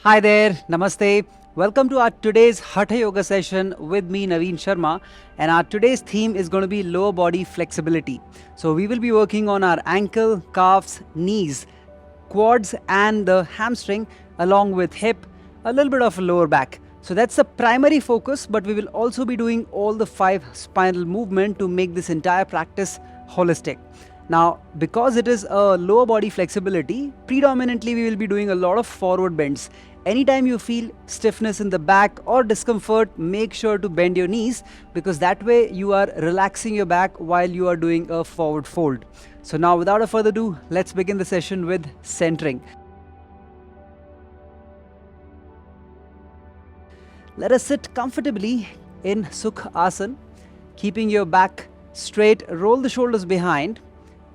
Hi there, Namaste. Welcome to our today's Hatha Yoga session with me, Naveen Sharma. And our today's theme is going to be lower body flexibility. So, we will be working on our ankle, calves, knees, quads, and the hamstring, along with hip, a little bit of lower back. So, that's the primary focus, but we will also be doing all the 5 spinal movement to make this entire practice holistic. Now, because it is a lower body flexibility, predominantly we will be doing a lot of forward bends. Anytime you feel stiffness in the back or discomfort, make sure to bend your knees because that way you are relaxing your back while you are doing a forward fold. So now without a further ado, let's begin the session with centering. Let us sit comfortably in Sukh Asana, keeping your back straight, roll the shoulders behind.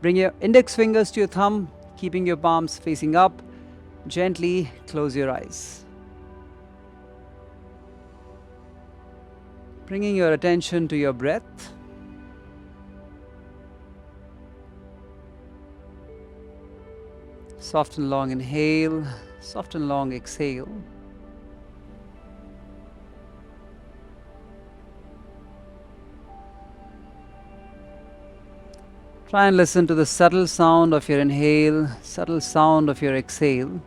Bring your index fingers to your thumb, keeping your palms facing up. Gently close your eyes. Bringing your attention to your breath. Soft and long inhale, soft and long exhale. Try and listen to the subtle sound of your inhale, subtle sound of your exhale.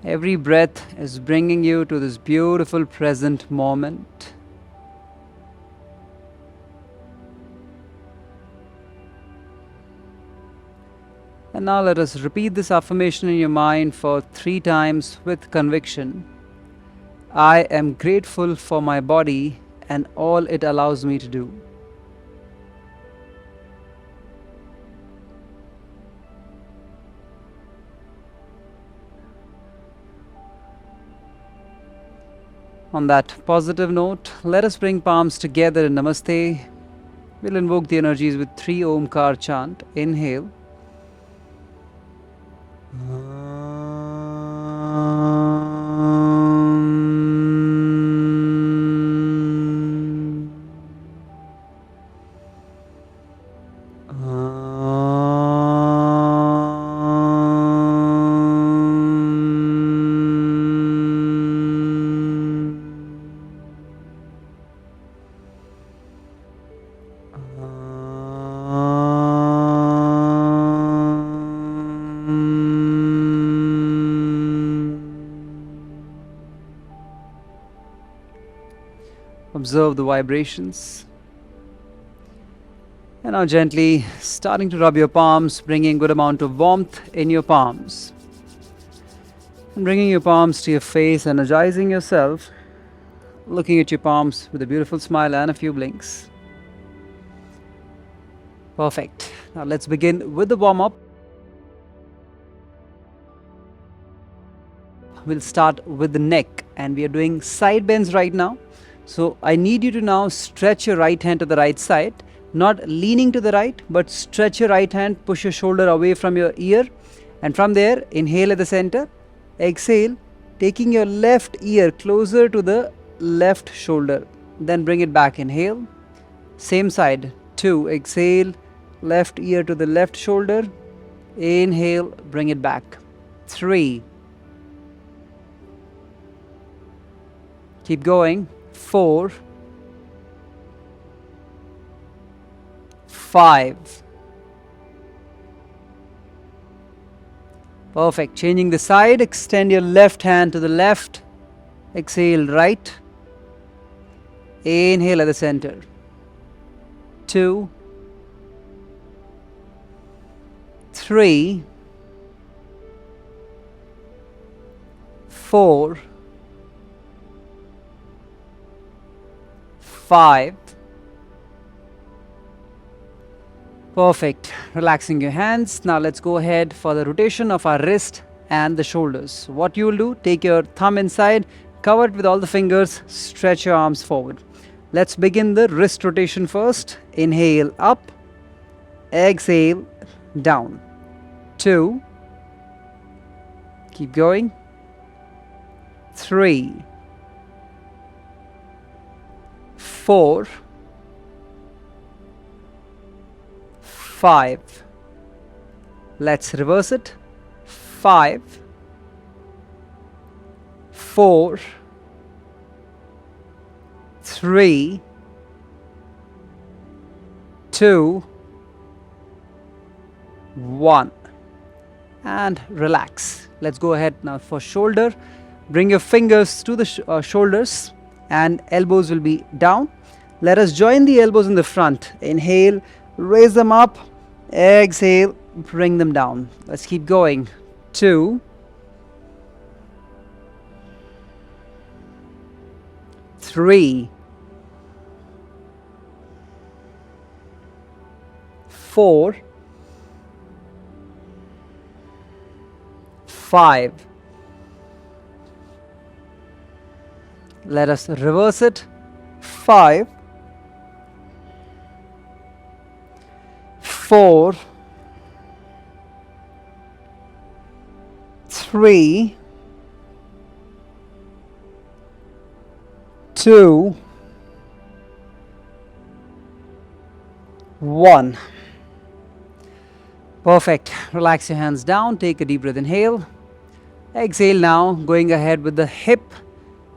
Every breath is bringing you to this beautiful present moment. And now let us repeat this affirmation in your mind for 3 times with conviction. I am grateful for my body and all it allows me to do. On that positive note, let us bring palms together in Namaste. We'll invoke the energies with 3 Omkar chant. Inhale. Observe the vibrations. And now gently starting to rub your palms, bringing good amount of warmth in your palms. And bringing your palms to your face, energizing yourself, looking at your palms with a beautiful smile and a few blinks. Perfect. Now let's begin with the warm-up. We'll start with the neck and we are doing side bends right now. So I need you to now stretch your right hand to the right side, not leaning to the right, but stretch your right hand, push your shoulder away from your ear, and from there, inhale at the center, exhale, taking your left ear closer to the left shoulder, then bring it back, inhale, same side, 2, exhale, left ear to the left shoulder, inhale, bring it back, 3, keep going, 4, 5. Perfect. Changing the side, extend your left hand to the left, exhale right, inhale at the center, 2, 3, 4, 5. Perfect. Relaxing your hands. Now let's go ahead for the rotation of our wrist and the shoulders. What you will do, take your thumb inside, cover it with all the fingers, stretch your arms forward. Let's begin the wrist rotation first. Inhale up, exhale down. 2, keep going. 3, 4, 5. Let's reverse it. 5, 4, 3, 2, 1. And relax. Let's go ahead now for shoulder. Bring your fingers to the shoulders and elbows will be down. Let us join the elbows in the front. Inhale, raise them up. Exhale, bring them down. Let's keep going. 2, 3, 4, 5. Let us reverse it. 5, 4, 3, 2, 1. Perfect. Relax your hands down. Take a deep breath. Inhale. Exhale now. Going ahead with the hip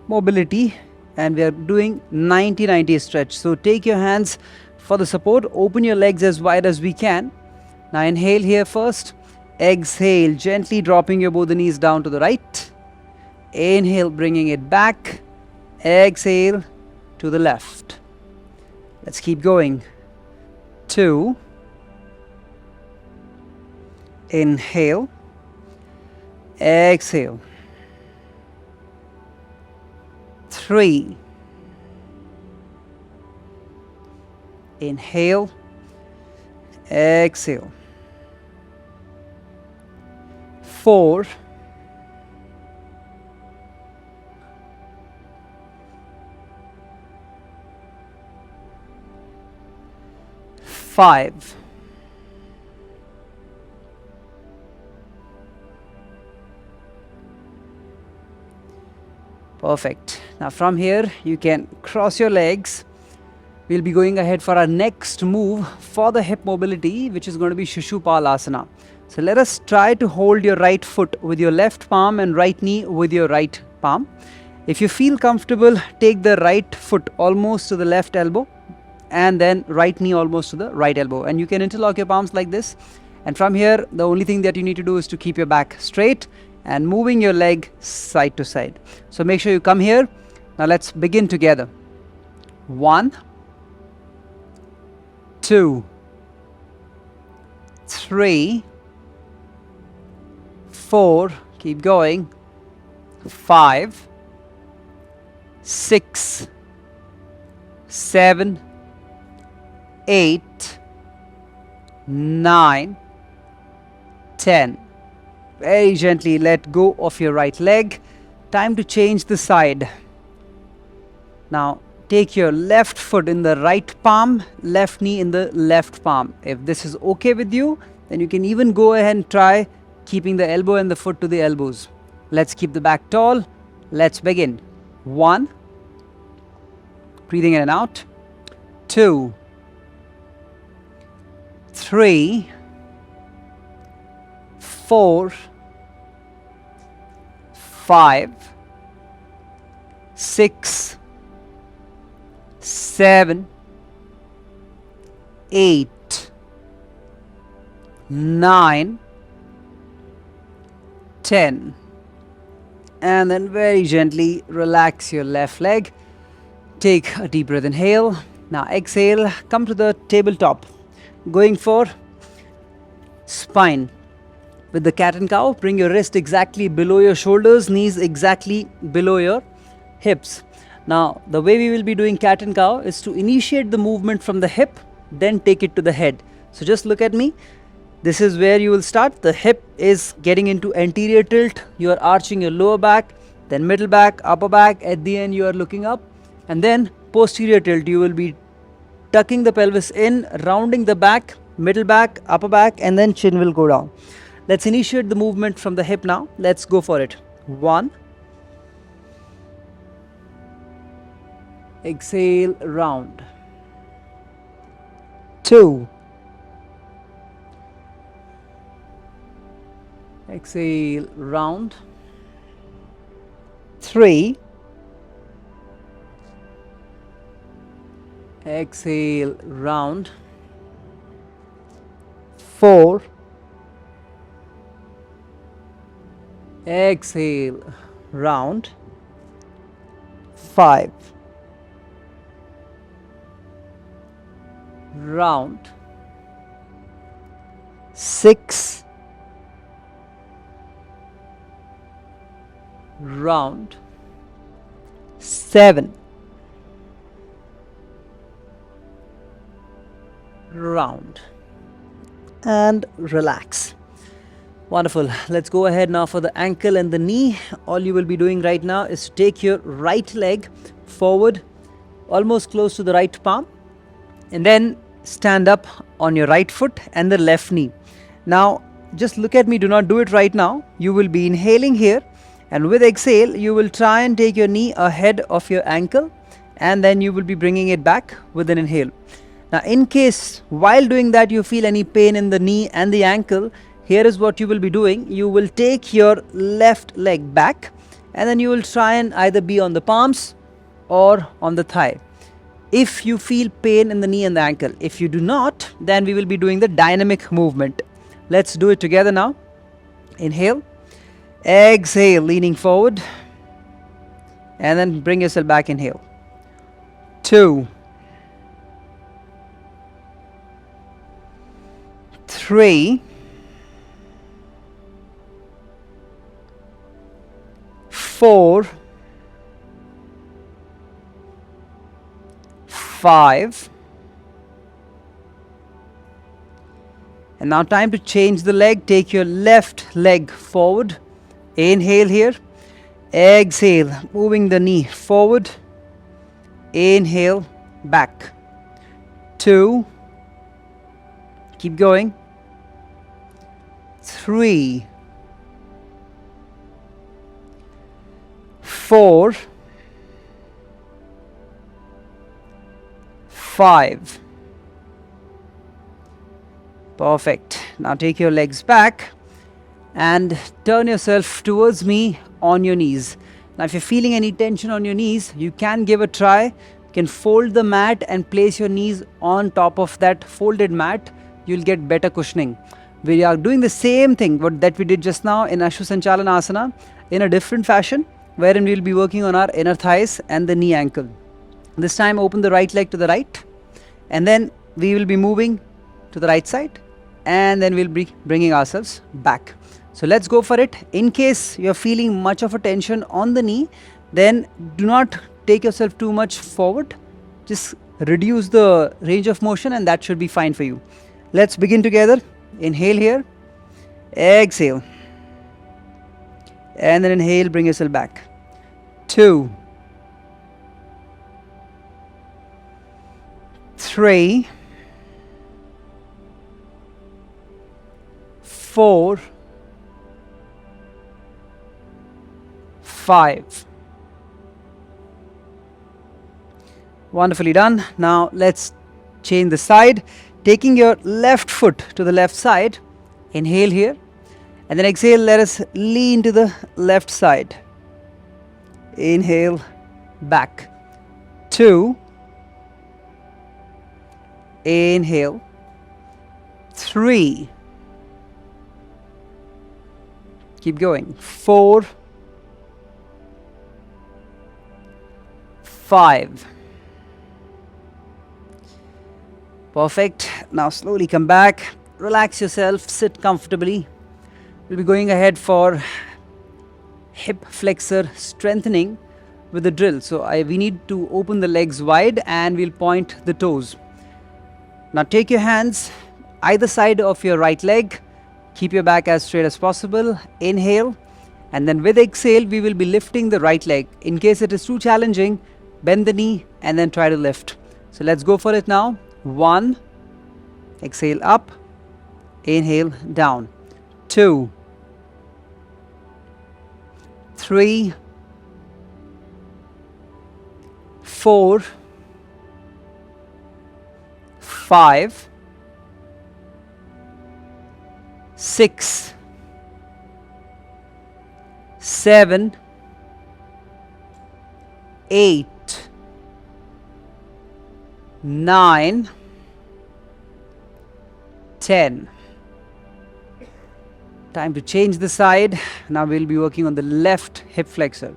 mobility. And we are doing 90-90 stretch. So take your hands for the support. Open your legs as wide as we can. Now inhale here first. Exhale. Gently dropping your both the knees down to the right. Inhale. Bringing it back. Exhale to the left. Let's keep going. 2. Inhale. Exhale. 3. Inhale. Exhale. 4. 5. 'Perfect. Now from here you can cross your legs. We'll be going ahead for our next move for the hip mobility, which is going to be Shishupālasana. So let us try to hold your right foot with your left palm and right knee with your right palm. If you feel comfortable, take the right foot almost to the left elbow and then right knee almost to the right elbow. And you can interlock your palms like this. And from here, the only thing that you need to do is to keep your back straight and moving your leg side to side. So make sure you come here. Now let's begin together. 1, 2, 3, 4, keep going, 5, 6, 7, 8, 9, 10. Very gently let go of your right leg. Time to change the side. Now take your left foot in the right palm, left knee in the left palm. If this is okay with you, then you can even go ahead and try keeping the elbow and the foot to the elbows. Let's keep the back tall. Let's begin. 1, breathing in and out. 2, 3, 4, 5, 6, 7, 8, 9, 10. And then very gently relax your left leg. Take a deep breath, inhale. Now exhale, come to the tabletop. Going for spine. With the cat and cow, bring your wrist exactly below your shoulders, knees exactly below your hips. Now, the way we will be doing cat and cow is to initiate the movement from the hip, then take it to the head. So just look at me. This is where you will start. The hip is getting into anterior tilt. You are arching your lower back, then middle back, upper back. At the end, you are looking up. And then posterior tilt. You will be tucking the pelvis in, rounding the back, middle back, upper back, and then chin will go down. Let's initiate the movement from the hip now. Let's go for it. 1. Exhale, round. 2. Exhale, round. 3. Exhale, round. 4. Exhale, round. 5. Round. 6. Round. 7. Round. And relax. Wonderful. Let's go ahead now for the ankle and the knee. All you will be doing right now is to take your right leg forward, almost close to the right palm, and then stand up on your right foot and the left knee. Now, just look at me. Do not do it right now. You will be inhaling here, and with exhale, you will try and take your knee ahead of your ankle, and then you will be bringing it back with an inhale. Now, in case while doing that you feel any pain in the knee and the ankle, here is what you will be doing. You will take your left leg back, and then you will try and either be on the palms or on the thigh. If you feel pain in the knee and the ankle, if you do not, then we will be doing the dynamic movement. Let's do it together now. Inhale, exhale, leaning forward, and then bring yourself back. Inhale. 2, 3, 4, 5, and now time to change the leg. Take your left leg forward. Inhale here. Exhale, moving the knee forward. Inhale, back. 2, keep going. 3, 4, 5. Perfect. Now take your legs back and turn yourself towards me on your knees. Now if you're feeling any tension on your knees, you can give a try. You can fold the mat and place your knees on top of that folded mat. You'll get better cushioning. We are doing the same thing that we did just now in Ashwasachalana Asana in a different fashion, wherein we'll be working on our inner thighs and the knee ankle. This time open the right leg to the right, and then we will be moving to the right side, and then we'll be bringing ourselves back. So let's go for it. In case you're feeling much of a tension on the knee, then do not take yourself too much forward. Just reduce the range of motion, and that should be fine for you. Let's begin together. Inhale here. Exhale. And then inhale, bring yourself back. 2, 3, 4, 5. Wonderfully done. Now let's change the side. Taking your left foot to the left side. Inhale here. And then exhale, let us lean to the left side. Inhale, back. 2. Inhale. 3. Keep going. 4. 5. Perfect. Now slowly come back. Relax yourself. Sit comfortably. We'll be going ahead for hip flexor strengthening with the drill. So we need to open the legs wide, and we'll point the toes. Now take your hands either side of your right leg. Keep your back as straight as possible. Inhale, and then with exhale we will be lifting the right leg. In case it is too challenging, bend the knee and then try to lift. So let's go for it now. 1, exhale up, inhale down. 2, 3, 4, 5, 6, 7, 8, 9, 10. Time to change the side. Now we'll be working on the left hip flexor.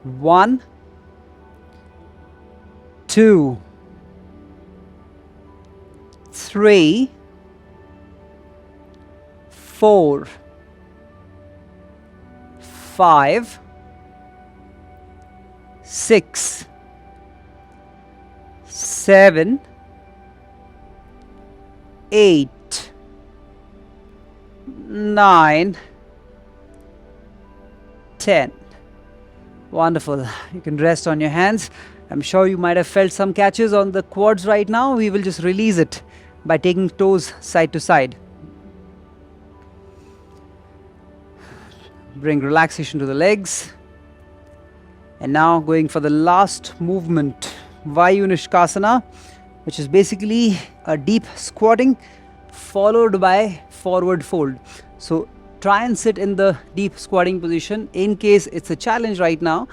1, 2, 3, 4, 5, 6, 7, 8, 9, 10. Wonderful. You can rest on your hands. I'm sure you might have felt some catches on the quads right now. We will just release it by taking toes side to side. Bring relaxation to the legs. And now going for the last movement, Vayu Nishkasana, which is basically a deep squatting followed by forward fold. So try and sit in the deep squatting position. In case it's a challenge right now,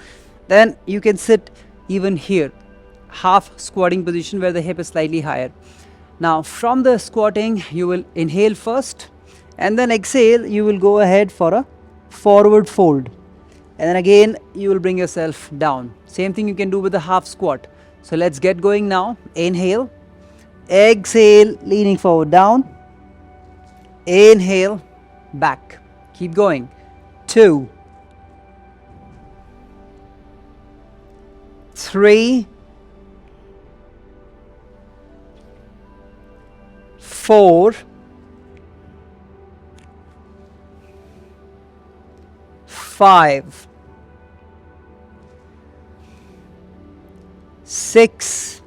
then you can sit even here, half squatting position where the hip is slightly higher. Now from the squatting, you will inhale first and then exhale, you will go ahead for a forward fold. And then again, you will bring yourself down. Same thing you can do with the half squat. So let's get going now. Inhale, exhale, leaning forward down. Inhale, back. Keep going. 2, 3, 4, 5, 6,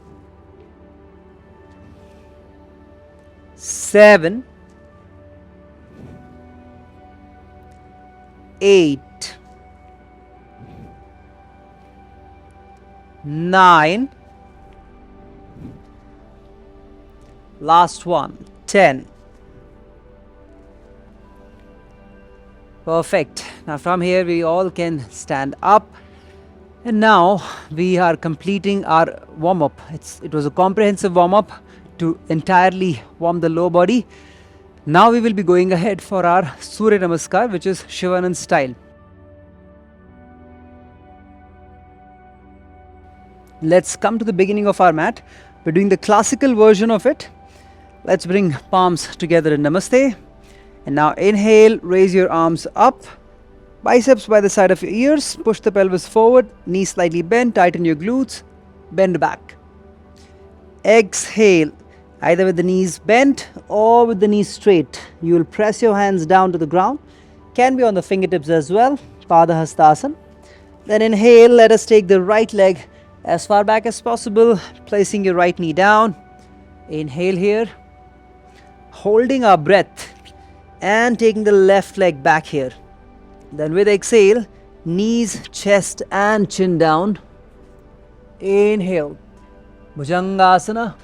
7, 8, 9, last one, 10. Perfect. Now from here we all can stand up, and now we are completing our warm-up. It was a comprehensive warm-up to entirely warm the lower body. Now we will be going ahead for our Surya Namaskar, which is Shivanand style. Let's come to the beginning of our mat. We're doing the classical version of it. Let's bring palms together in Namaste. And now inhale, raise your arms up, biceps by the side of your ears, push the pelvis forward, knees slightly bent, tighten your glutes, bend back. Exhale, either with the knees bent or with the knees straight. You will press your hands down to the ground, can be on the fingertips as well, Padahastasana. Then inhale, let us take the right leg as far back as possible, placing your right knee down. Inhale here, holding our breath and taking the left leg back here. Then with exhale, knees, chest and chin down. Inhale, Bhujangasana.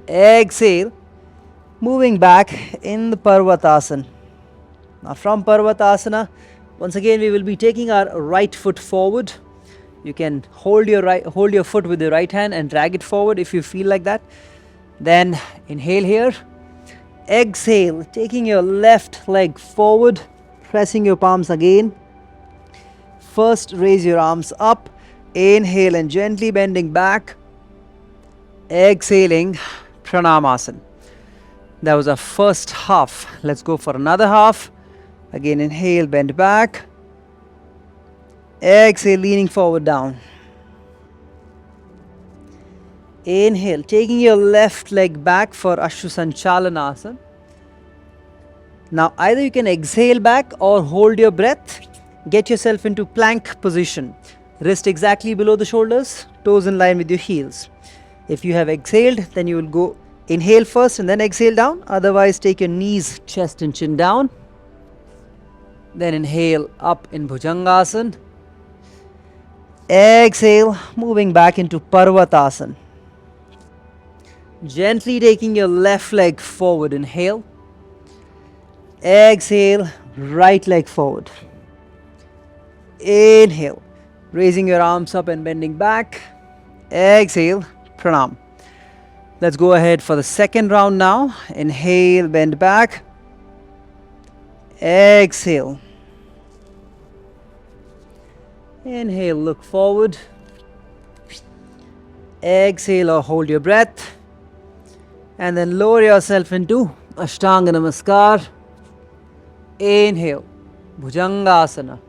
Exhale, moving back in the Parvatasana. Now from Parvatasana, once again we will be taking our right foot forward. You can hold your foot with your right hand and drag it forward if you feel like that. Then inhale here. Exhale, taking your left leg forward, pressing your palms again. First, raise your arms up. Inhale and gently bending back. Exhaling, Pranamasana. That was our first half. Let's go for another half. Again, inhale, bend back. Exhale, leaning forward down. Inhale, taking your left leg back for Ashwasanchalanasana. Now either you can exhale back or hold your breath. Get yourself into plank position. Wrist exactly below the shoulders, toes in line with your heels. If you have exhaled, then you will go inhale first and then exhale down. Otherwise, take your knees, chest and chin down. Then inhale up in Bhujangasana. Exhale, moving back into Parvatasana. Gently taking your left leg forward, inhale. Exhale, right leg forward. Inhale, raising your arms up and bending back. Exhale, pranam. Let's go ahead for the second round now. Inhale, bend back. Exhale. Inhale, look forward. Exhale or hold your breath. And then lower yourself into Ashtanga Namaskar. Inhale, Bhujangasana.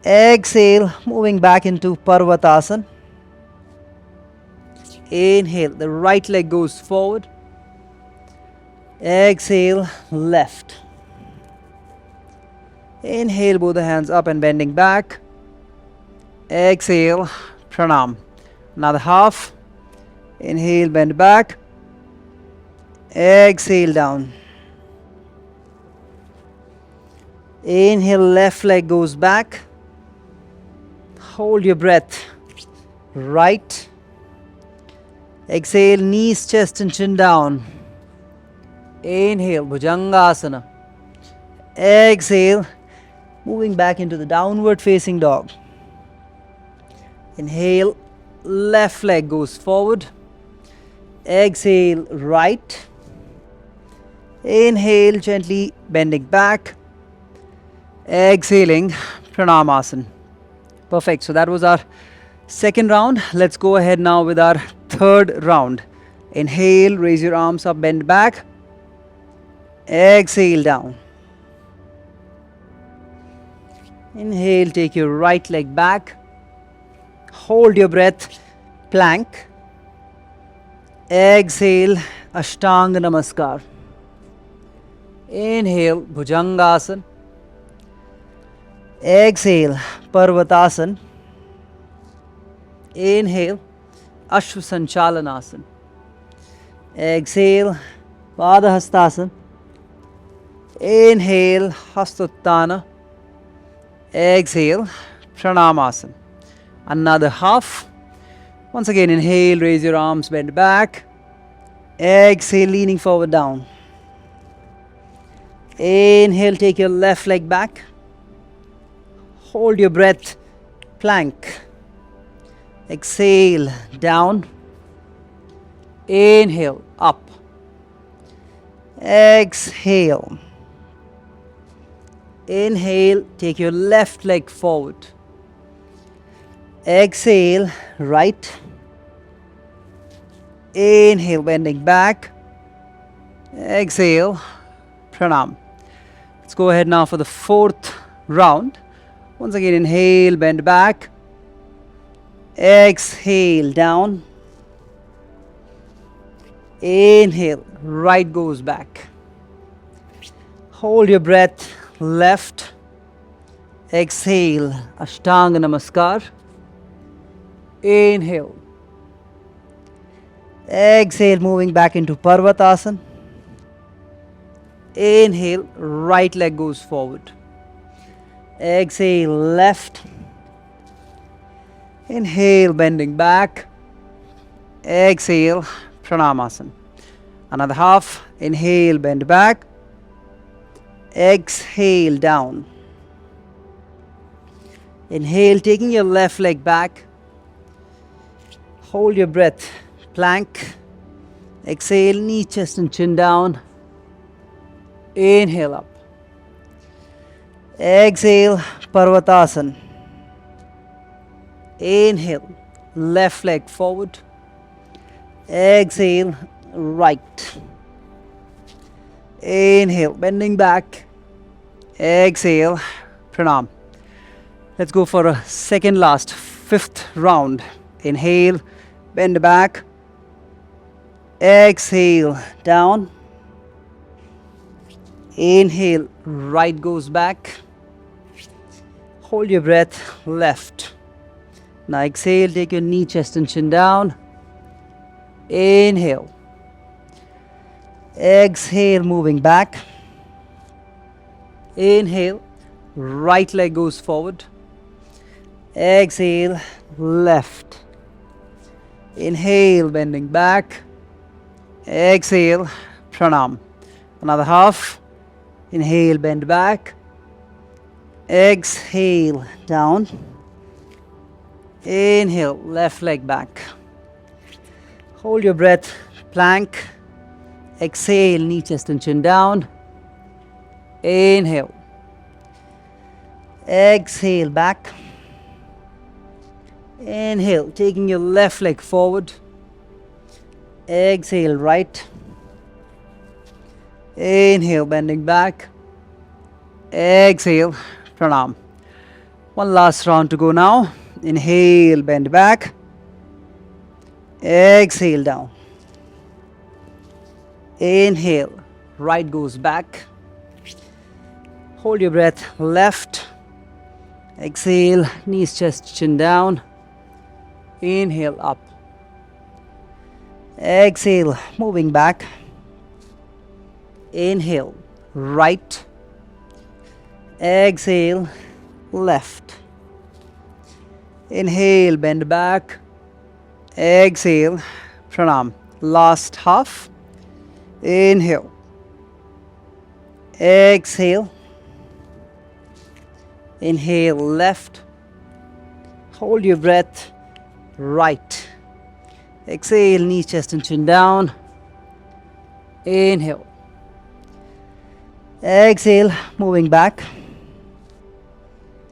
Exhale, moving back into Parvatasana. Inhale, the right leg goes forward. Exhale, left. Inhale, both the hands up and bending back. Exhale, pranam. Another half. Inhale, bend back. Exhale, down. Inhale, left leg goes back. Hold your breath. Right. Exhale, knees, chest and chin down. Inhale, Bhujangasana. Exhale, moving back into the downward facing dog. Inhale, left leg goes forward. Exhale, right. Inhale, gently bending back. Exhaling, Pranamasana. Perfect. So that was our second round. Let's go ahead now with our third round. Inhale, raise your arms up, bend back. Exhale, down. Inhale, take your right leg back. Hold your breath, plank. Exhale, Ashtanga Namaskar. Inhale, Bhujangasana. Exhale, Parvatasana. Inhale, Ashvasanchalanasana. Exhale, Padahastasana. Inhale, Hastottana. Exhale, Pranamasana. Another half. Once again, inhale, raise your arms, bend back. Exhale, leaning forward, down. Inhale, take your left leg back. Hold your breath, plank. Exhale, down. Inhale, up. Exhale. Inhale, take your left leg forward. Exhale, right. Inhale, bending back. Exhale, pranam. Let's go ahead now for the fourth round. Once again, inhale, bend back. Exhale, down. Inhale, right goes back. Hold your breath, left. Exhale, Ashtanga Namaskar. Inhale. Exhale, moving back into Parvatasana. Inhale, right leg goes forward. Exhale, left. Inhale, bending back. Exhale, Pranamasana. Another half. Inhale, bend back. Exhale, down. Inhale, taking your left leg back. Hold your breath, plank. Exhale, knee, chest and chin down. Inhale up. Exhale, Parvatasana. Inhale, left leg forward. Exhale, right. Inhale, bending back. Exhale, pranam. Let's go for a second last, fifth round. Inhale, bend back. Exhale, down. Inhale, right goes back. Hold your breath, left. Now exhale, take your knee, chest and chin down. Inhale. Exhale, moving back. Inhale, right leg goes forward. Exhale, left. Inhale, bending back. Exhale, pranam. Another half. Inhale, bend back. Exhale, down. Inhale, left leg back. Hold your breath, plank. Exhale, knee, chest and chin down. Inhale. Exhale, back. Inhale, taking your left leg forward. Exhale, right. Inhale, bending back. Exhale, pranam. One last round to go now. Inhale, bend back. Exhale, down. Inhale, right goes back. Hold your breath, left. Exhale, knees, chest, chin down. Inhale, up. Exhale, moving back. Inhale, right. Exhale, left. Inhale, bend back. Exhale, pranam. Last half. Inhale. Exhale. Inhale, left. Hold your breath, right. Exhale, knees, chest and chin down. Inhale. Exhale, moving back.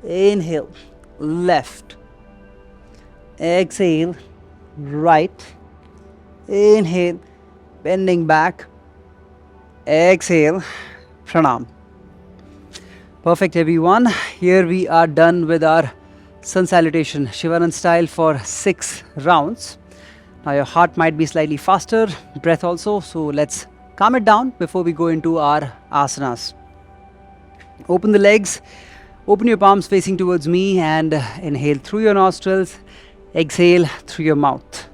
Inhale, left. Exhale, right. Inhale, bending back. Exhale, pranam. Perfect, everyone. Here we are done with our sun salutation Shivanand style for 6 rounds. Now your heart might be slightly faster, breath also, so let's calm it down before we go into our asanas. Open the legs, open your palms facing towards me and inhale through your nostrils, exhale through your mouth.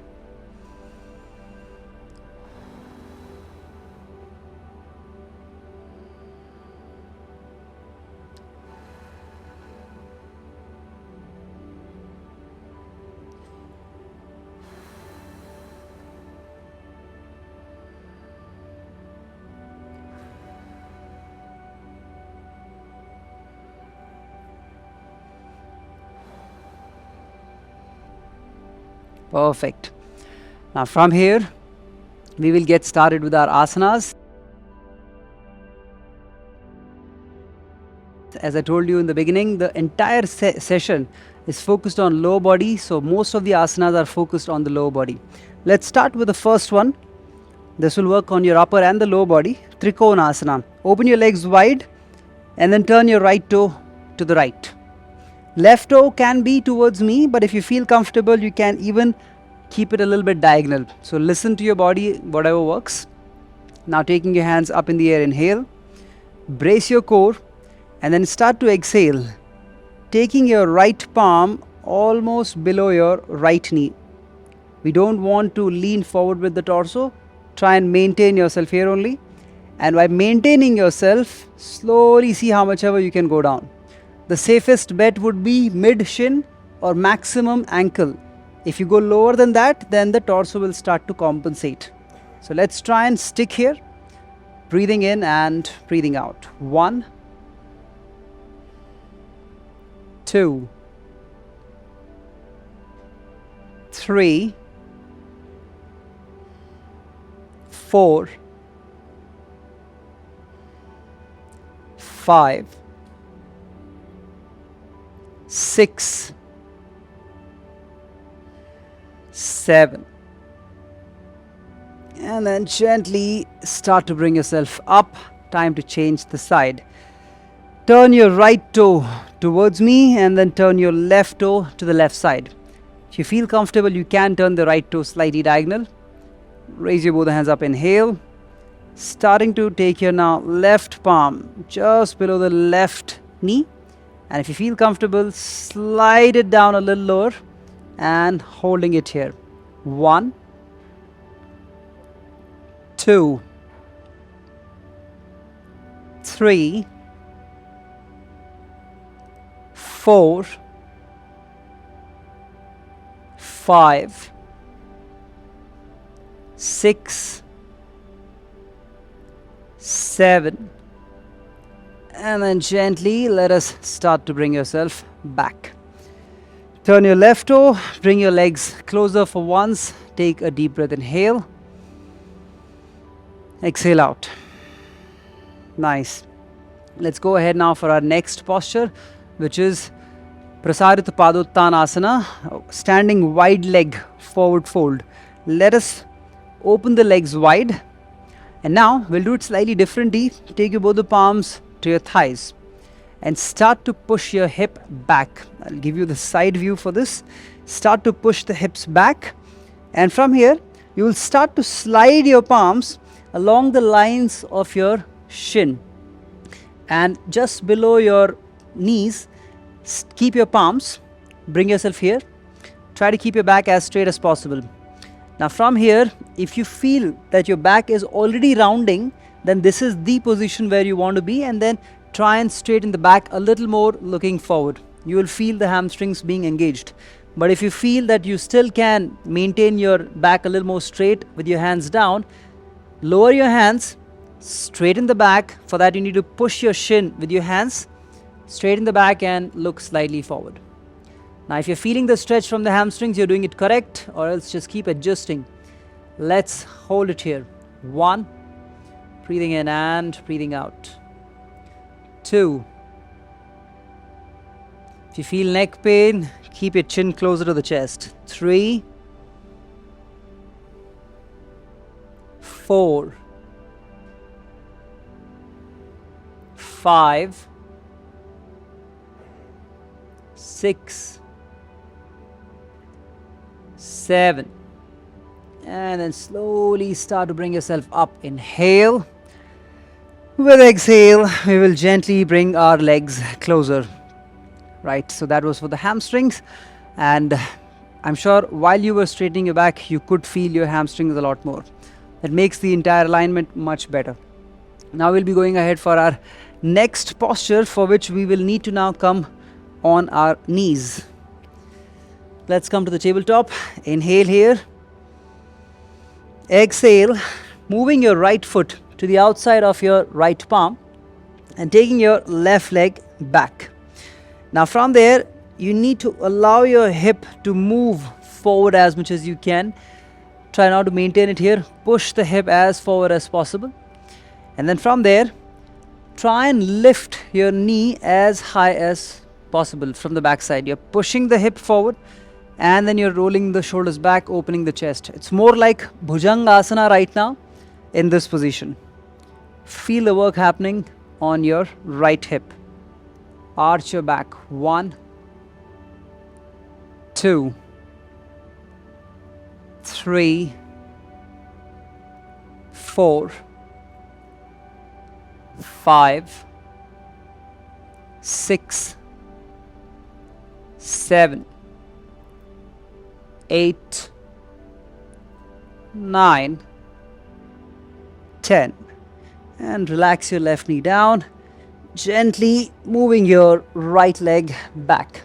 Perfect. Now from here, we will get started with our asanas. As I told you in the beginning, the entire session is focused on lower body. So most of the asanas are focused on the lower body. Let's start with the first one. This will work on your upper and the lower body. Trikona asana. Open your legs wide and then turn your right toe to the right. Left toe can be towards me, but if you feel comfortable, you can even keep it a little bit diagonal. So listen to your body, whatever works. Now taking your hands up in the air, inhale. Brace your core and then start to exhale. Taking your right palm almost below your right knee. We don't want to lean forward with the torso. Try and maintain yourself here only. And by maintaining yourself, slowly see how much ever you can go down. The safest bet would be mid shin or maximum ankle. If you go lower than that, then the torso will start to compensate. So let's try and stick here. Breathing in and breathing out. 1, 2, 3, 4, 5, 6, 7, and then gently start to bring yourself up. Time to change the side. Turn your right toe towards me and then turn your left toe to the left side. If you feel comfortable, you can turn the right toe slightly diagonal. Raise your both hands up, inhale. Starting to take your now left palm just below the left knee. And if you feel comfortable, slide it down a little lower and holding it here. 1, 2, 3, 4, 5, 6, 7, And then gently let us start to bring yourself back. Turn your left toe, bring your legs closer for once. Take a deep breath, inhale. Exhale out. Nice. Let's go ahead now for our next posture, which is Prasarita Padottanasana, standing wide leg, forward fold. Let us open the legs wide. And now we'll do it slightly differently. Take your both the palms to your thighs and start to push your hip back. I'll give you the side view for this. Start to push the hips back, and from here you will start to slide your palms along the lines of your shin, and just below your knees keep your palms, bring yourself here, try to keep your back as straight as possible. Now from here, if you feel that your back is already rounding, then this is the position where you want to be, and then try and straighten the back a little more looking forward. You will feel the hamstrings being engaged. But if you feel that you still can maintain your back a little more straight with your hands down, lower your hands, straighten the back. For that you need to push your shin with your hands, straighten the back and look slightly forward. Now if you're feeling the stretch from the hamstrings, you're doing it correct, or else just keep adjusting. Let's hold it here. 1, breathing in and breathing out. 2. If you feel neck pain, keep your chin closer to the chest. 3, 4, 5, 6, 7, and then slowly start to bring yourself up. Inhale. With exhale, we will gently bring our legs closer. Right, so that was for the hamstrings, and I'm sure while you were straightening your back, you could feel your hamstrings a lot more. That makes the entire alignment much better. Now we'll be going ahead for our next posture, for which we will need to now come on our knees. Let's come to the tabletop. Inhale here. Exhale, moving your right foot to the outside of your right palm and taking your left leg back. Now from there, you need to allow your hip to move forward as much as you can. Try now to maintain it here. Push the hip as forward as possible. And then from there, try and lift your knee as high as possible from the back side. You're pushing the hip forward, and then you're rolling the shoulders back, opening the chest. It's more like Bhujangasana right now in this position. Feel the work happening on your right hip. Arch your back. 1, 2, 3, 4, 5, 6, 7, 8, 9, 10. And relax your left knee down, gently moving your right leg back.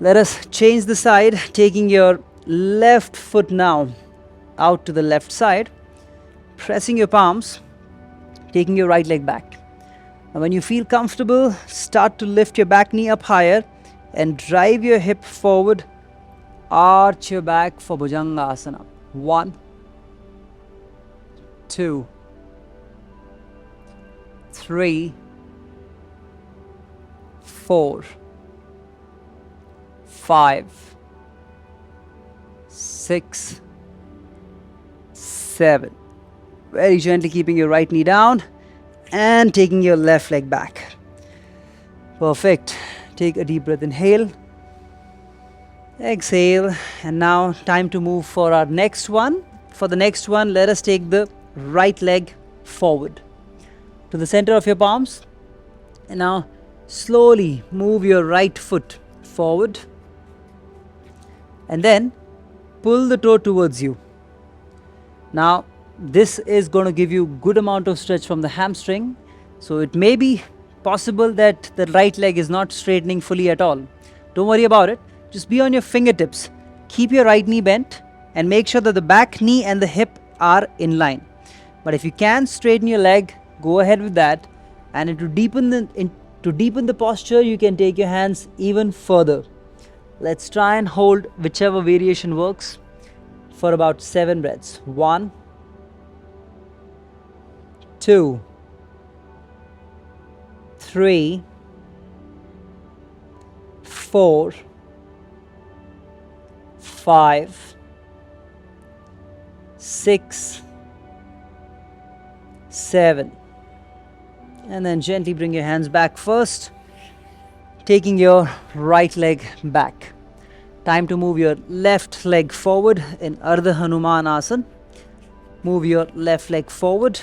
Let us change the side, taking your left foot now out to the left side, pressing your palms, taking your right leg back. Now when you feel comfortable, start to lift your back knee up higher and drive your hip forward. Arch your back for Bhujangasana. 1, 2, 3, 4, 5, 6, 7. Very gently keeping your right knee down and taking your left leg back. Perfect. Take a deep breath, inhale. Exhale, and now time to move for our next one. For the next one, let us take the right leg forward to the center of your palms, and now slowly move your right foot forward and then pull the toe towards you. Now this is going to give you good amount of stretch from the hamstring, so it may be possible that the right leg is not straightening fully at all. Don't worry about it. Just be on your fingertips. Keep your right knee bent and make sure that the back knee and the hip are in line. But if you can straighten your leg, go ahead with that. And to deepen the posture, you can take your hands even further. Let's try and hold whichever variation works for about 7 breaths. 1, 2, 3, 4, 5, 6, 7. And then gently bring your hands back first, taking your right leg back. Time to move your left leg forward in Ardha Hanuman Asana. Move your left leg forward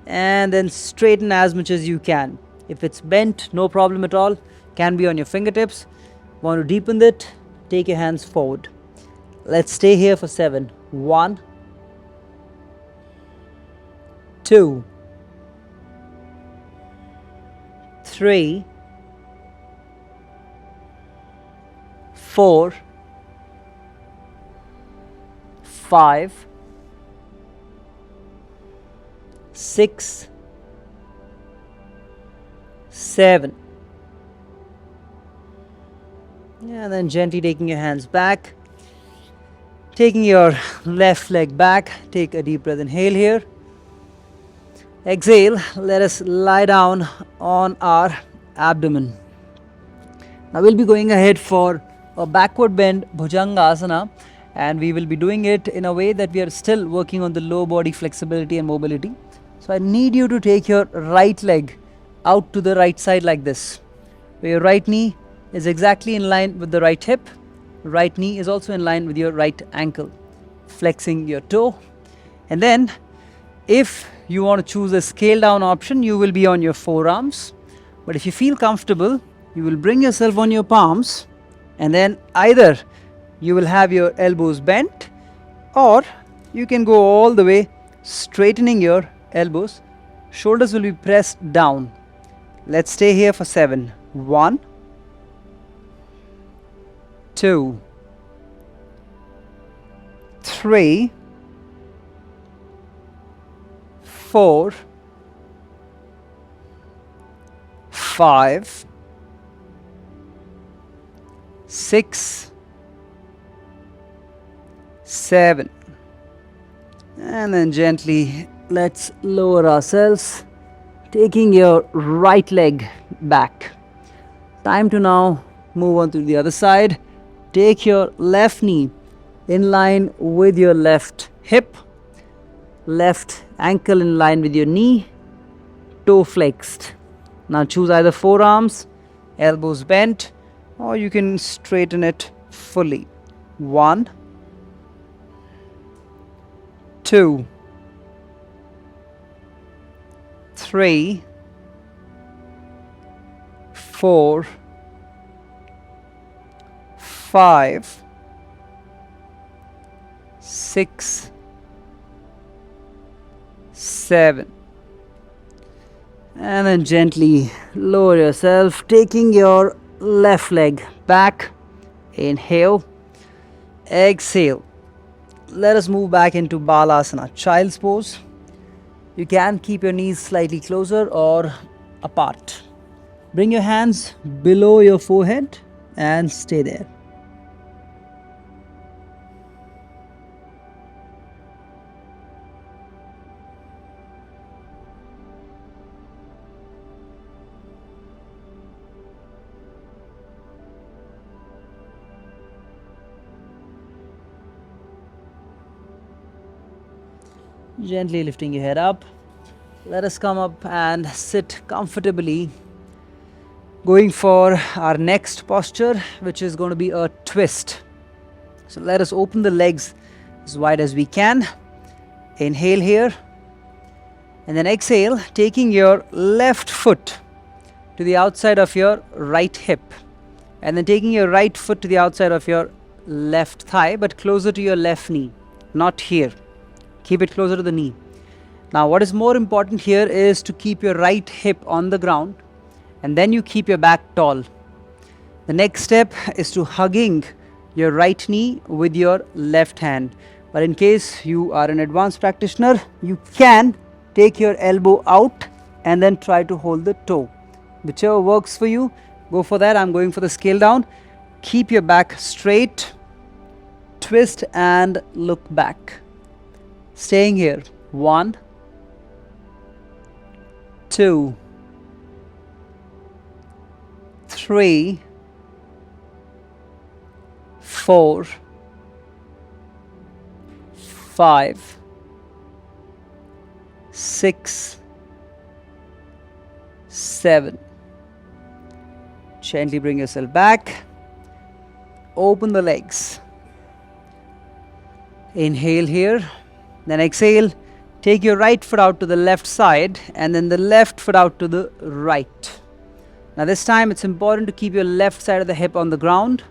and then straighten as much as you can. If it's bent, no problem at all, can be on your fingertips. Want to deepen it, take your hands forward. Let's stay here for 7. 1, 2, 3, 4, 5, 6, 7. And then gently taking your hands back, taking your left leg back. Take a deep breath, inhale here. Exhale, let us lie down on our abdomen. Now we'll be going ahead for a backward bend Bhujangasana, and we will be doing it in a way that we are still working on the lower body flexibility and mobility. So I need you to take your right leg out to the right side like this, where your right knee is exactly in line with the right hip. Right knee is also in line with your right ankle. Flexing your toe. And then if you want to choose a scale down option, you will be on your forearms. But if you feel comfortable, you will bring yourself on your palms, and then either you will have your elbows bent, or you can go all the way straightening your elbows. Shoulders will be pressed down. Let's stay here for 7. 1, 2, 3, 4, 5, 6, 7. And then gently let's lower ourselves, taking your right leg back. Time to now move on to the other side. Take your left knee in line with your left hip, left ankle in line with your knee, toe flexed. Now choose either forearms, elbows bent, or you can straighten it fully. 1, 2, 3, 4, 5, 6, 7. And then gently lower yourself, taking your left leg back. Inhale, exhale. Let us move back into Balasana, child's pose. You can keep your knees slightly closer or apart. Bring your hands below your forehead and stay there. Gently lifting your head up. Let us come up and sit comfortably. Going for our next posture, which is going to be a twist. So let us open the legs as wide as we can. Inhale here. And then exhale, taking your left foot to the outside of your right hip. And then taking your right foot to the outside of your left thigh, but closer to your left knee, not here. Keep it closer to the knee. Now what is more important here is to keep your right hip on the ground, and then you keep your back tall. The next step is to hugging your right knee with your left hand. But in case you are an advanced practitioner, you can take your elbow out and then try to hold the toe. Whichever works for you, go for that. I'm going for the scale down. Keep your back straight, twist and look back. Staying here. 1, 2, 3, 4, 5, 6, 7. Gently bring yourself back. Open the legs. Inhale here, then exhale. Take your right foot out to the left side and then the left foot out to the right. Now this time it's important to keep your left side of the hip on the ground.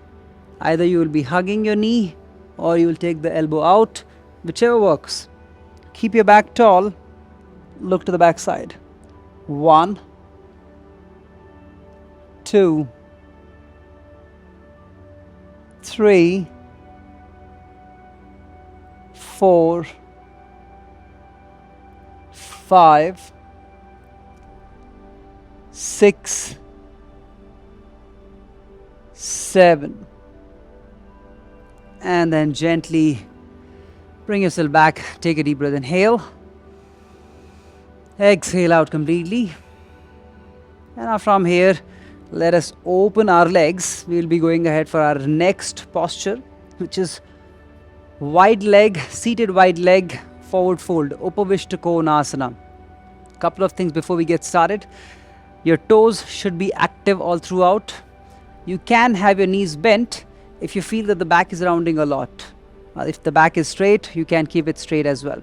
Either you will be hugging your knee or you will take the elbow out, whichever works. Keep your back tall, look to the back side. 1, 2, 3, 4, 5, 6, 7. And then gently bring yourself back. Take a deep breath. Inhale. Exhale out completely. And now from here, let us open our legs. We will be going ahead for our next posture, which is wide leg, seated wide leg, forward fold, Upavishta Konasana. Couple of things before we get started. Your toes should be active all throughout. You can have your knees bent if you feel that the back is rounding a lot. If the back is straight, you can keep it straight as well.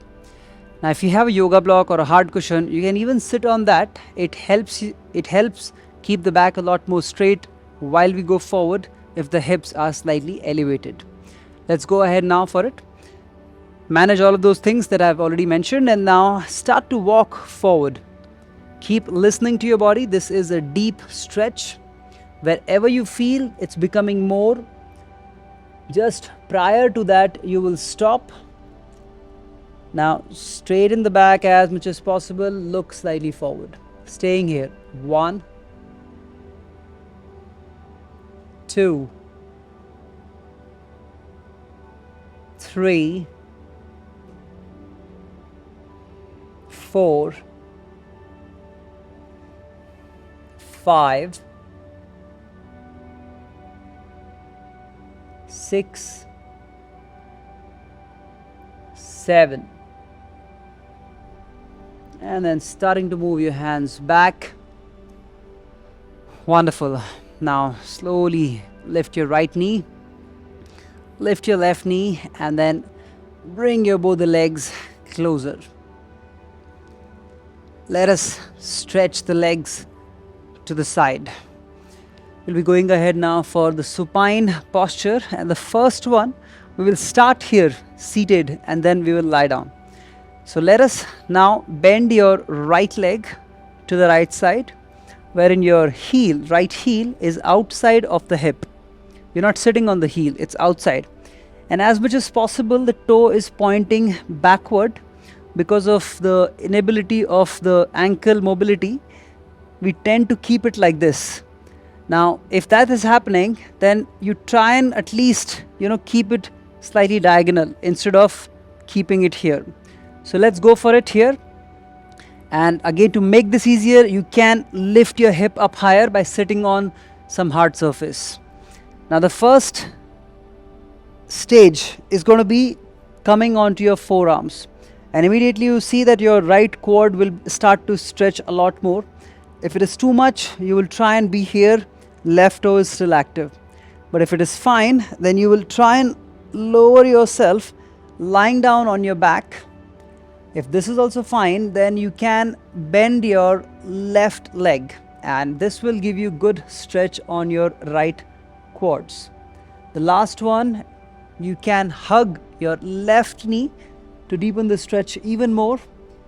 Now if you have a yoga block or a hard cushion, you can even sit on that. It helps keep the back a lot more straight while we go forward if the hips are slightly elevated. Let's go ahead now for it. Manage all of those things that I've already mentioned and now start to walk forward. Keep listening to your body. This is a deep stretch. Wherever you feel it's becoming more, just prior to that you will stop. Now straighten the back as much as possible, look slightly forward. Staying here. 1, 2, 3, 4, 5, 6, 7. And then starting to move your hands back. Wonderful. Now slowly lift your right knee, lift your left knee and then bring your both the legs closer. Let us stretch the legs to the side. We'll be going ahead now for the supine posture, and the first one we will start here seated and then we will lie down. So let us now bend your right leg to the right side, wherein your heel, right heel is outside of the hip. You're not sitting on the heel, it's outside. And as much as possible the toe is pointing backward because of the inability of the ankle mobility. We tend to keep it like this. Now if that is happening, then you try and at least keep it slightly diagonal instead of keeping it here. So let's go for it here. And again, to make this easier, you can lift your hip up higher by sitting on some hard surface. Now the first stage is going to be coming onto your forearms, and immediately you see that your right quad will start to stretch a lot more. If it is too much, you will try and be here, left toe is still active. But if it is fine, then you will try and lower yourself lying down on your back. If this is also fine, then you can bend your left leg, and this will give you good stretch on your right quads. The last one, you can hug your left knee to deepen the stretch even more.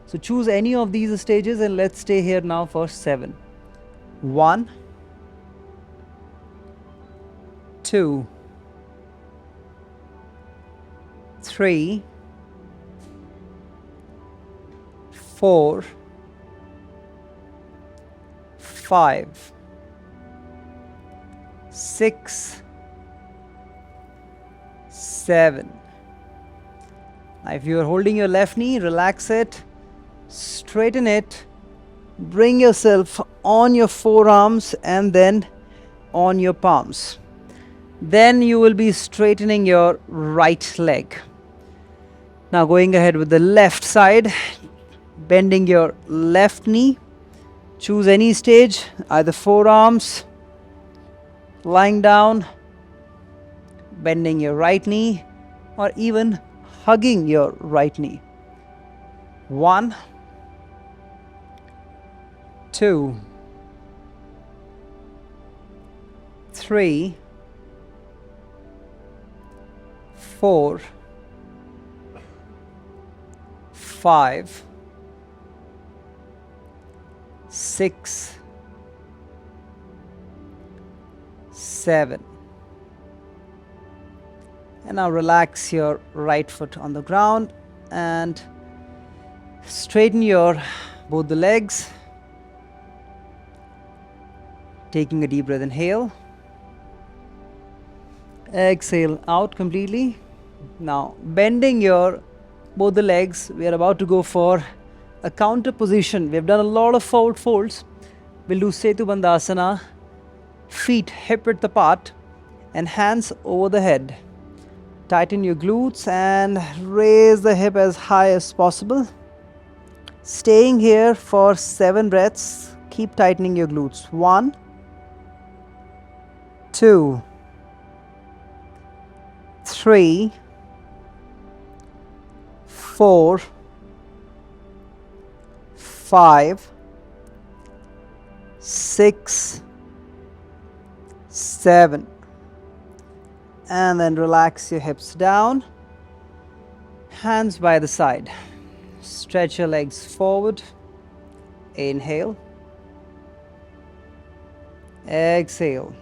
So choose any of these stages and let's stay here now for 7. 1, 2, 3, 4, 5, 6, 7. Now if you are holding your left knee, relax it, straighten it, bring yourself on your forearms and then on your palms. Then you will be straightening your right leg. Now going ahead with the left side, bending your left knee. Choose any stage, either forearms, lying down, bending your right knee, or even hugging your right knee. 1, 2, 3, 4, 5, 6, 7. And now relax your right foot on the ground and straighten your both the legs. Taking a deep breath, inhale. Exhale out completely. Now bending your both the legs, we are about to go for a counter position. We have done a lot of forward folds. We'll do Setu Bandhasana, feet hip width apart and hands over the head. Tighten your glutes and raise the hip as high as possible. Staying here for 7 breaths. Keep tightening your glutes. 1, 2, 3, 4, 5, 6, 7. And then relax your hips down, hands by the side. Stretch your legs forward. Inhale. Exhale.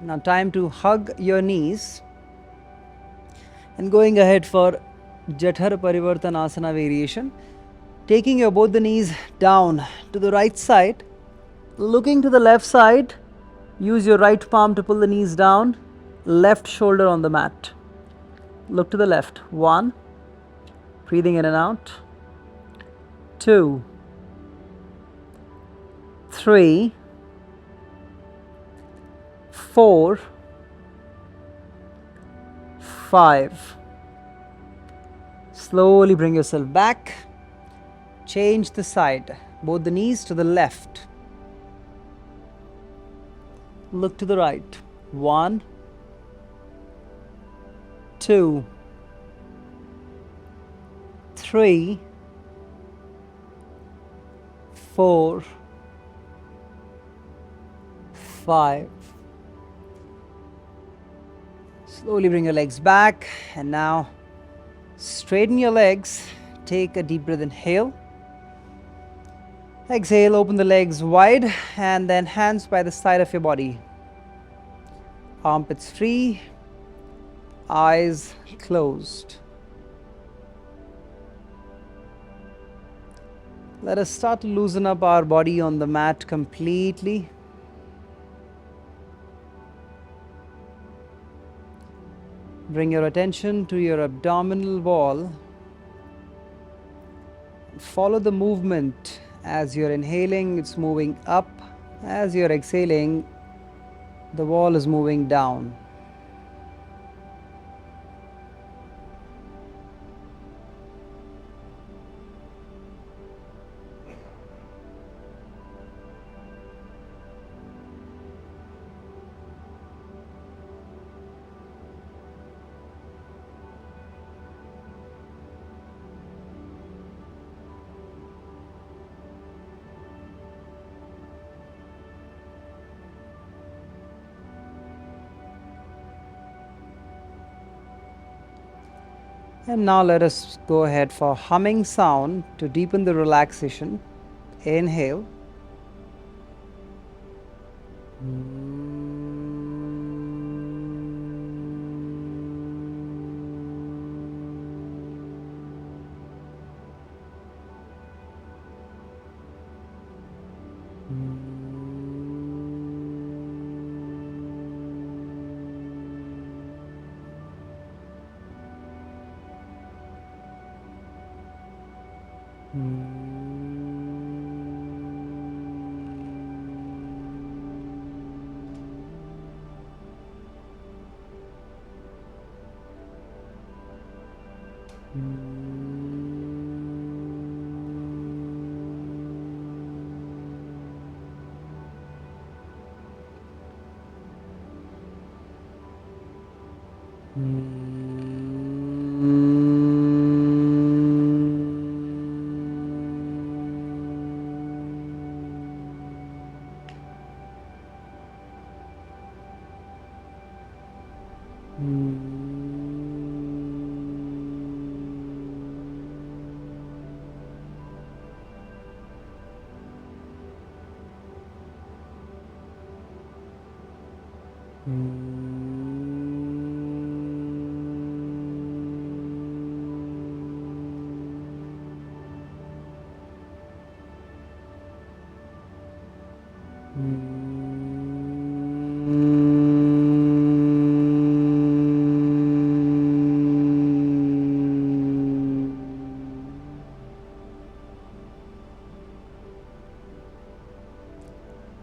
Now time to hug your knees and going ahead for Jathar Parivartanasana variation. Taking your both the knees down to the right side, looking to the left side. Use your right palm to pull the knees down, left shoulder on the mat. Look to the left. 1, breathing in and out. 2, 3, 4, 5. Slowly bring yourself back. Change the side. Both the knees to the left. Look to the right. 1, 2, 3, 4, 5. Slowly bring your legs back and now straighten your legs. Take a deep breath, inhale. Exhale, open the legs wide and then hands by the side of your body. Armpits free, eyes closed. Let us start to loosen up our body on the mat completely. Bring your attention to your abdominal wall. Follow the movement. As you're inhaling, it's moving up. As you're exhaling, the wall is moving down. And now let us go ahead for humming sound to deepen the relaxation. Inhale.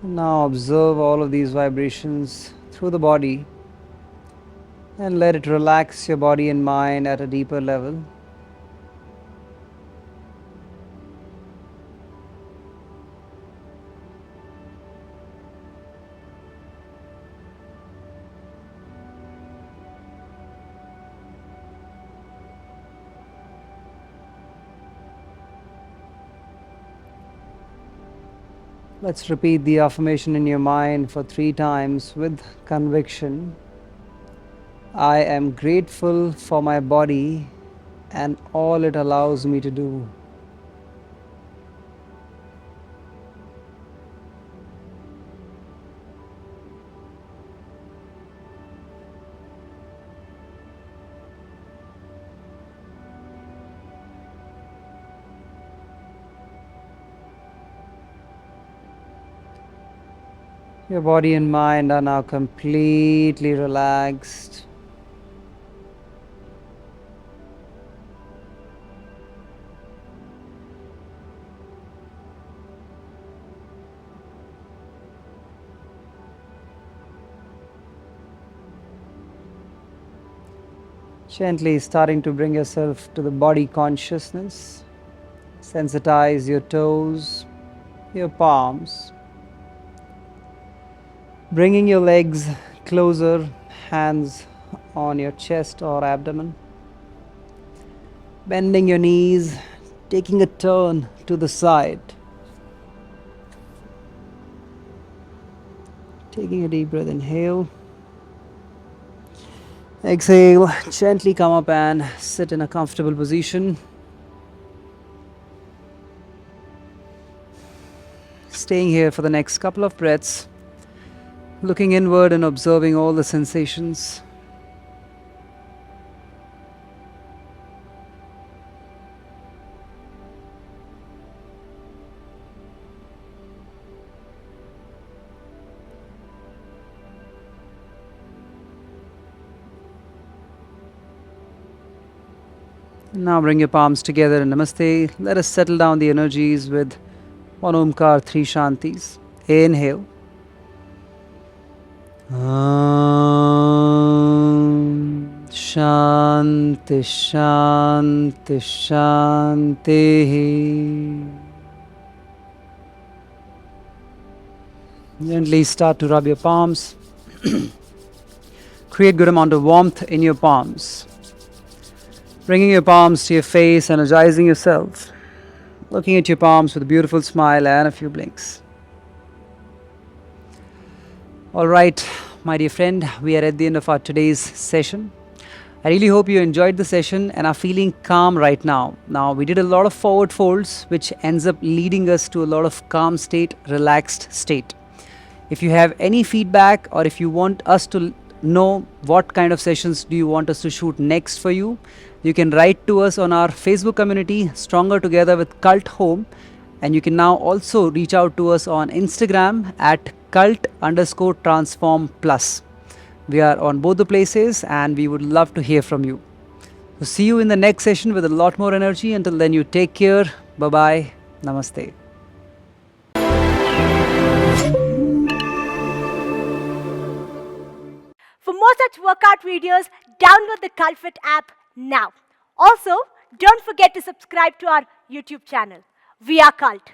Now observe all of these vibrations through the body and let it relax your body and mind at a deeper level. Let's repeat the affirmation in your mind for 3 times with conviction. I am grateful for my body and all it allows me to do. Your body and mind are now completely relaxed. Gently starting to bring yourself to the body consciousness. Sensitize your toes, your palms. Bringing your legs closer, hands on your chest or abdomen. Bending your knees, taking a turn to the side. Taking a deep breath, inhale. Exhale, gently come up and sit in a comfortable position. Staying here for the next couple of breaths. Looking inward and observing all the sensations. Now bring your palms together in Namaste. Let us settle down the energies with one Omkar, 3 Shantis. Inhale. Shanti, Shanti, Shanti. Gently start to rub your palms. Create good amount of warmth in your palms. Bringing your palms to your face, energizing yourself. Looking at your palms with a beautiful smile and a few blinks. Alright, my dear friend, we are at the end of our today's session. I really hope you enjoyed the session and are feeling calm right now. Now, we did a lot of forward folds, which ends up leading us to a lot of calm state, relaxed state. If you have any feedback or if you want us to know what kind of sessions do you want us to shoot next for you, you can write to us on our Facebook community, Stronger Together with Cult Home. And you can now also reach out to us on Instagram at cult_transform plus. We are on both the places and we would love to hear from you. So see you in the next session with a lot more energy. Until then, you take care. Bye-bye. Namaste. For more such workout videos, download the Cultfit app now. Also, Don't forget to subscribe to our YouTube channel. We are Cult.